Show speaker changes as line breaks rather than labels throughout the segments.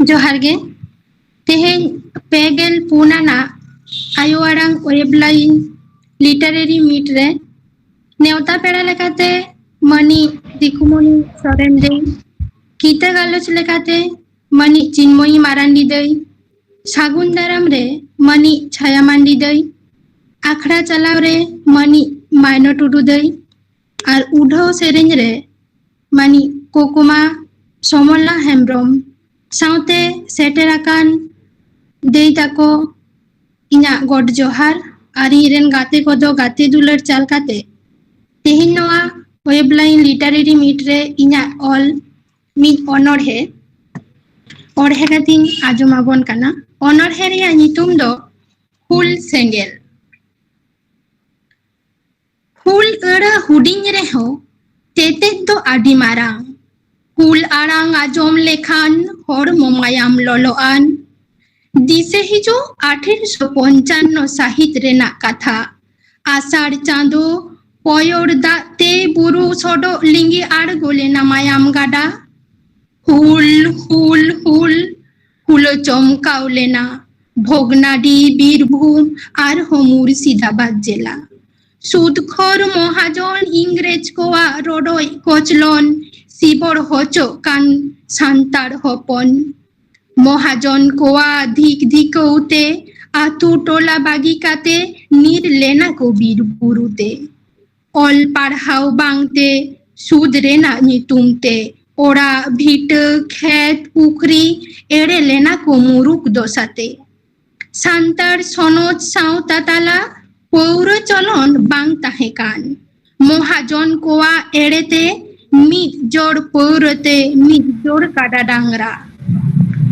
जोहार गे तेहें पेगेल पुनाना आयो आड़ांग webline लिटारेरी meet रे नेवता पेड़ा लेकाते मनी दिकुमनी सोरेन दे कीता गालोच लेकाते मनी चिन्मयी मारांडी दई सागुन दाराम रे मनी छाया मांडी दई आखड़ा चलाव रे मनी मायनो टुडू दई और उढ़ो सेरेंज रे मनी कोकुमा सोमला हेम्ब्रम साउते सेटेराकान देई ताको इना गॉड जोहार और इरेन गाते को दो गाते दुलर चाल काते तेहिन नवा वेबलाइन लिटारेरी मीट रे इना ऑल मिद ऑनरहे ऑरहे कातिन आजमाबन काना ऑनरहे रे नितुम दो हुल सेंगेल हुल अड़ा हुडिंग रे हो तेते तो आदि मारांग हुल आड़ांग आजम लेखान हर मोमायाम ललोआन दिसे हिजो 1855 साहित रेना कथा आषाढ़ चांदो पयोर दाते बुरु सोडो लिंगी आड़गो लेना मायाम गाडा हुल हुल हुल हुलो चमकाव लेना भोगनाडी बीरभूम और मुर्शिदाबाद जिला सुदखोर महाजन इंग्रेज कोआ रोडोय कोचलन सिबड़ होचो कान सान्तार हपन महाजन कोआ धिक धिकौते आतु टोला बागी काते नीर लेना को बीर बुरुते ऑल पढ़ाव बांगते सुद रेना नितुमते ओड़ा भीट खेत पुखरी एड़े लेना को मुरुक दोसाते सान्तार सनद सावता ताला पौर चलन बांग ताहेकान महाजन कोआ एड़ेते मिद जोड़ पौरते मिद जोड़ काडा डांगरा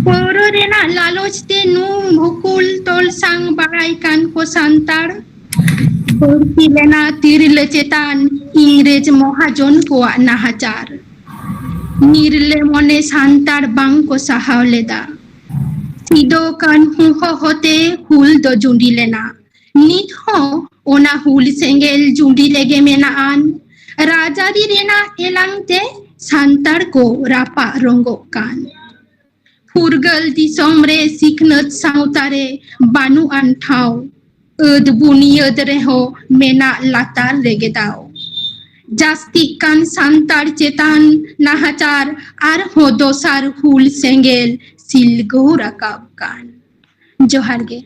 पौर रेना लालचते नु भुकुल तोल सांग बाड़ाई कान को सान्तार बरती लेना तिरले चेतान इंग्रेज महाजन कोआ नाहाचार निरले मने सान्तार बांग को सहाव लेदा सिदो कान हुहो होते हुल दो जुंडी लेना नित हो ओना हुल सेंगेल जुंडी लेगे मेना आन राजारी रेना एलांगते सान्तार को रापा रंगो कान फुरगल दिसोम रे सिखनत सावतारे बानु आन ठाव अद बुनियद रेहो मेना लातार रेगेदाव जास्ती कान सान्तार चेतान नाहाचार आर हो दोसार हुल सेंगेल सिलगो राकाब कान जोहार गे।